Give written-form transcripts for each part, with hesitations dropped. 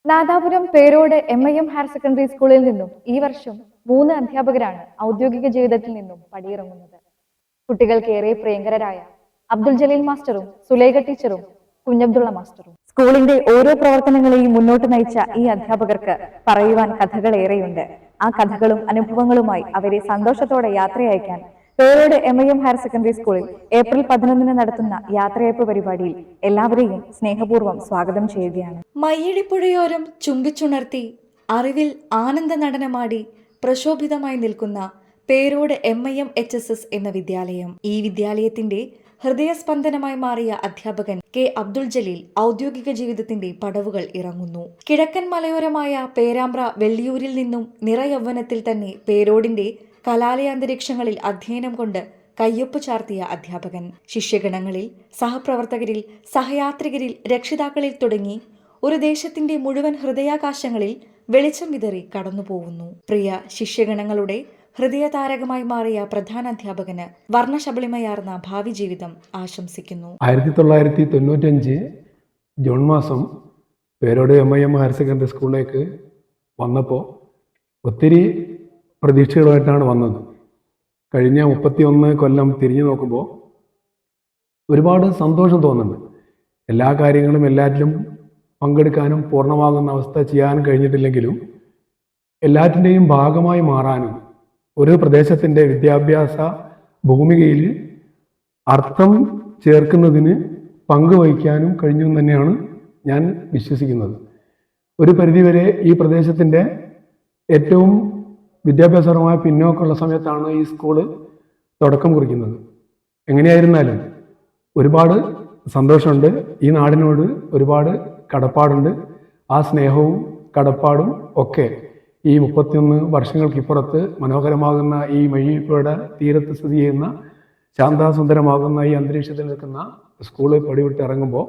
നാദാപുരം പേരോട് MIM higher secondary സ്കൂളിൽ നിന്നും ഈ വർഷം 3 അധ്യാപകരാണ് ഔദ്യോഗിക ജീവിതത്തിൽ നിന്നും പടിയിറങ്ങുന്നത്. കുട്ടികൾക്കേറെ പ്രിയങ്കരായ അബ്ദുൽ ജലീൽ മാസ്റ്ററും സുലൈഖ ടീച്ചറും കുഞ്ഞബ്ദുള്ള മാസ്റ്ററും. സ്കൂളിന്റെ ഓരോ പ്രവർത്തനങ്ങളെയും മുന്നോട്ട് നയിച്ച ഈ അധ്യാപകർക്ക് പറയുവാൻ കഥകളേറെയുണ്ട്. ആ കഥകളും അനുഭവങ്ങളുമായി അവരെ സന്തോഷത്തോടെ യാത്രയയക്കാൻ പേരോട് MIM ഹയർ സെക്കൻഡറി സ്കൂളിൽ ഏപ്രിൽ 11 നടത്തുന്ന യാത്രയയപ്പ് പരിപാടിയിൽ എല്ലാവരെയും സ്നേഹപൂർവ്വം സ്വാഗതം ചെയ്യുകയാണ്. മയ്യഴിപ്പുഴയോരം ചുംബിച്ചുണർത്തി അറിവിൽ ആനന്ദ നടനമാടി പ്രശോഭിതമായി നിൽക്കുന്ന പേരോട് MIM HSS എന്ന വിദ്യാലയം. ഈ വിദ്യാലയത്തിന്റെ ഹൃദയസ്പന്ദനമായി മാറിയ അധ്യാപകൻ K. അബ്ദുൽ ജലീൽ ഔദ്യോഗിക ജീവിതത്തിന്റെ പടവുകൾ ഇറങ്ങുന്നു. കിഴക്കൻ മലയോരമായ പേരാമ്പ്ര വെള്ളിയൂരിൽ നിന്നും നിറയൗവനത്തിൽ തന്നെ പേരോടിന്റെ കലാലയാന്തരീക്ഷങ്ങളിൽ അധ്യയനം കൊണ്ട് കയ്യൊപ്പ് ചാർത്തിയ അധ്യാപകൻ. ശിഷ്യഗണങ്ങളിൽ, സഹപ്രവർത്തകരിൽ, സഹയാത്രികരിൽ, രക്ഷിതാക്കളിൽ തുടങ്ങി ഒരു ദേശത്തിന്റെ മുഴുവൻ ഹൃദയാകാശങ്ങളിൽ വെളിച്ചം വിതറി കടന്നുപോകുന്നു. പ്രിയ ശിഷ്യഗണങ്ങളുടെ ഹൃദയതാരകമായി മാറിയ പ്രധാനാധ്യാപകന് വർണ്ണശബളിമയാർന്ന ഭാവി ജീവിതം ആശംസിക്കുന്നു. 1995 ജൂൺ മാസം പേരോട് MIM ഹയർ സെക്കൻഡറി സ്കൂളിലേക്ക് വന്നപ്പോൾ ഒത്തിരി പ്രതീക്ഷകളുമായിട്ടാണ് വന്നത്. കഴിഞ്ഞ 31 കൊല്ലം തിരിഞ്ഞു നോക്കുമ്പോൾ ഒരുപാട് സന്തോഷം തോന്നുന്നുണ്ട്. എല്ലാ കാര്യങ്ങളും എല്ലാറ്റിലും പങ്കെടുക്കാനും പൂർണ്ണമാകുന്ന അവസ്ഥ ചെയ്യാൻ കഴിഞ്ഞിട്ടില്ലെങ്കിലും എല്ലാറ്റിൻ്റെയും ഭാഗമായി മാറാനും ഒരു പ്രദേശത്തിൻ്റെ വിദ്യാഭ്യാസ ഭൂമികയിൽ അർത്ഥം ചേർക്കുന്നതിന് പങ്കുവഹിക്കാനും കഴിഞ്ഞു എന്ന് തന്നെയാണ് ഞാൻ വിശ്വസിക്കുന്നത്. ഒരു പരിധിവരെ ഈ പ്രദേശത്തിൻ്റെ ഏറ്റവും വിദ്യാഭ്യാസപരമായ പിന്നോക്കമുള്ള സമയത്താണ് ഈ സ്കൂള് തുടക്കം കുറിക്കുന്നത്. എങ്ങനെയായിരുന്നാലും ഒരുപാട് സന്തോഷമുണ്ട്. ഈ നാടിനോട് ഒരുപാട് കടപ്പാടുണ്ട്. ആ സ്നേഹവും കടപ്പാടും ഒക്കെ ഈ 31 വർഷങ്ങൾക്കിപ്പുറത്ത് മനോഹരമാകുന്ന ഈ മയ്യഴിപ്പുഴയുടെ തീരത്ത് സ്ഥിതി ചെയ്യുന്ന ശാന്താസുന്ദരമാകുന്ന ഈ അന്തരീക്ഷത്തിൽ നിൽക്കുന്ന സ്കൂളിൽ പടിവിട്ട് ഇറങ്ങുമ്പോൾ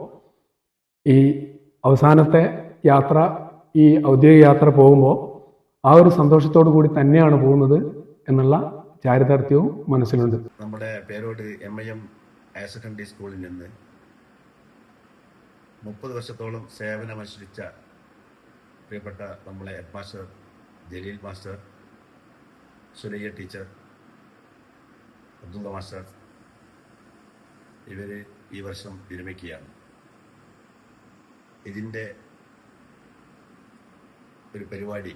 ഈ അവസാനത്തെ യാത്ര, ഈ ഔദ്യോഗിക യാത്ര പോകുമ്പോൾ ആ ഒരു സന്തോഷത്തോടു കൂടി തന്നെയാണ് പോകുന്നത് എന്നുള്ള ചാരിതാർത്ഥ്യവും മനസ്സിലുണ്ട്. നമ്മുടെ പേരോട് MIM ഹയർ സെക്കൻഡറി സ്കൂളിൽ നിന്ന് 30 വർഷത്തോളം സേവനമനുഷ്ഠിച്ച പ്രിയപ്പെട്ട നമ്മളെ head master Jaleel master, Sulaikha teacher, Abdulla master ഇവർ ഈ വർഷം വിരമിക്കുകയാണ്. ഇതിൻ്റെ ഒരു പരിപാടി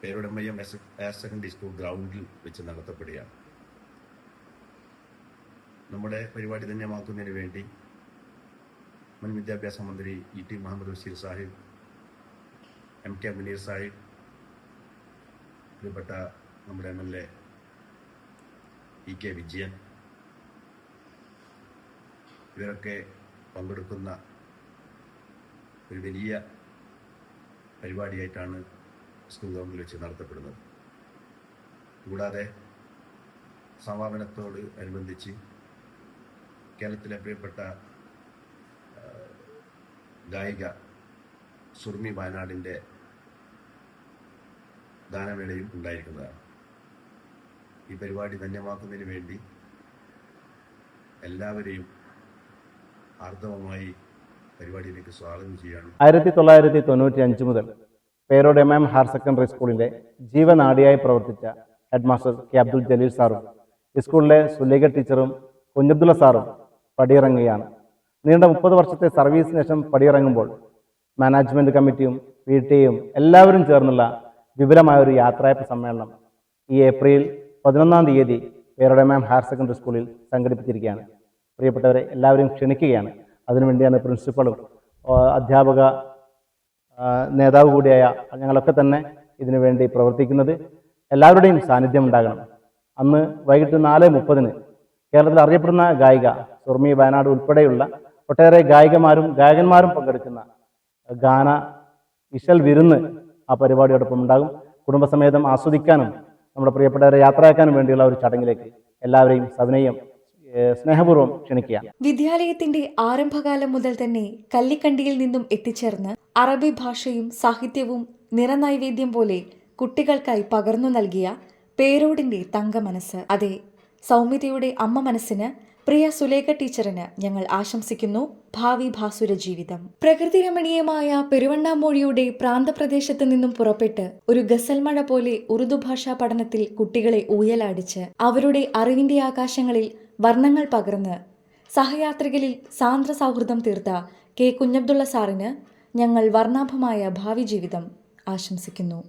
പേരോട് MIM ഹയർ സെക്കൻഡറി സ്കൂൾ ഗ്രൗണ്ടിൽ വെച്ച് നടത്തപ്പെടുകയാണ്. നമ്മുടെ പരിപാടി ധന്യമാക്കുന്നതിന് വേണ്ടി മുൻ വിദ്യാഭ്യാസ മന്ത്രി ET മുഹമ്മദ് ബഷീർ സാഹിബ്, MK മുനീർ സാഹിബ്, പ്രിയപ്പെട്ട നമ്മുടെ MLA EK വിജയൻ, ഇവരൊക്കെ പങ്കെടുക്കുന്ന ഒരു വലിയ പരിപാടിയായിട്ടാണ് സ്കൂൾ ഗ്രൗണ്ടിൽ വെച്ച് നടത്തപ്പെടുന്നത്. കൂടാതെ സമാപനത്തോട് അനുബന്ധിച്ച് കേരളത്തിലെ പ്രിയപ്പെട്ട ഗായിക സുർമി വയനാടിൻ്റെ ഗാനമേളയും ഉണ്ടായിരിക്കുന്നതാണ്. ഈ പരിപാടി ധന്യമാക്കുന്നതിന് വേണ്ടി എല്ലാവരെയും ആർദ്രമായി പരിപാടിയിലേക്ക് സ്വാഗതം ചെയ്യുകയാണ്. 1995 മുതൽ പേരോട് MIM ഹയർ സെക്കൻഡറി സ്കൂളിലെ ജീവനാഡിയായി പ്രവർത്തിച്ച head master K. Abdul Jaleel സാറും സ്കൂളിലെ സുലൈഖ ടീച്ചറും കുഞ്ഞബ്ദുള്ള സാറും പടിയിറങ്ങുകയാണ്. നീണ്ട 30 വർഷത്തെ സർവീസിന് ശേഷം പടിയിറങ്ങുമ്പോൾ മാനേജ്മെൻറ്റ് കമ്മിറ്റിയും PTA-യും എല്ലാവരും ചേർന്നുള്ള വിപുലമായ ഒരു യാത്രയയപ്പ് സമ്മേളനം ഈ ഏപ്രിൽ 11 പേരോട് MIM ഹയർ സെക്കൻഡറി സ്കൂളിൽ സംഘടിപ്പിച്ചിരിക്കുകയാണ്. പ്രിയപ്പെട്ടവരെ എല്ലാവരും ക്ഷണിക്കുകയാണ്. അതിനുവേണ്ടിയാണ് പ്രിൻസിപ്പളും അധ്യാപക നേതാവ് കൂടിയായ ഞങ്ങളൊക്കെ തന്നെ ഇതിനു വേണ്ടി പ്രവർത്തിക്കുന്നത്. എല്ലാവരുടെയും സാന്നിധ്യം ഉണ്ടാകണം. അന്ന് വൈകിട്ട് 4:30 കേരളത്തിൽ അറിയപ്പെടുന്ന ഗായിക സുർമി വയനാട് ഉൾപ്പെടെയുള്ള ഒട്ടേറെ ഗായികമാരും ഗായകന്മാരും പങ്കെടുക്കുന്ന ഗാന ഇശൽ വിരുന്ന് ആ പരിപാടിയോടൊപ്പം ഉണ്ടാകും. കുടുംബസമേതം ആസ്വദിക്കാനും നമ്മുടെ പ്രിയപ്പെട്ടവരെ യാത്രയാക്കാനും വേണ്ടിയുള്ള ഒരു ചടങ്ങിലേക്ക് എല്ലാവരെയും സവിനയം സ്നേഹപൂർവ്വം ക്ഷണിക്കുക. വിദ്യാലയത്തിന്റെ ആരംഭകാലം മുതൽ തന്നെ കല്ലിക്കണ്ടിയിൽ നിന്നും എത്തിച്ചേർന്ന് അറബി ഭാഷയും സാഹിത്യവും നിറനൈവേദ്യം പോലെ കുട്ടികൾക്കായി പകർന്നു നൽകിയ പേരോടിന്റെ തങ്ക മനസ്സ്. അതെ, സൗമ്യതയുടെ അമ്മ മനസ്സിന് പ്രിയ സുലേഖ ടീച്ചറിന് ഞങ്ങൾ ആശംസിക്കുന്നു ഭാവി ഭാസുര ജീവിതം. പ്രകൃതി രമണീയമായ പെരുവണ്ണാമൂഴിയുടെ പ്രാന്തപ്രദേശത്ത് നിന്നും പുറപ്പെട്ട് ഒരു ഗസൽ മഴ പോലെ ഉറുദു ഭാഷാ പഠനത്തിൽ കുട്ടികളെ ഊയലാടിച്ച് അവരുടെ അറിവിന്റെ ആകാശങ്ങളിൽ വർണ്ണങ്ങൾ പകർന്ന് സഹയാത്രികളിൽ സാന്ദ്ര സൗഹൃദം തീർത്ത കെ കുഞ്ഞബ്ദുള്ള സാറിന് ഞങ്ങൾ വർണ്ണാഭമായ ഭാവി ജീവിതം ആശംസിക്കുന്നു.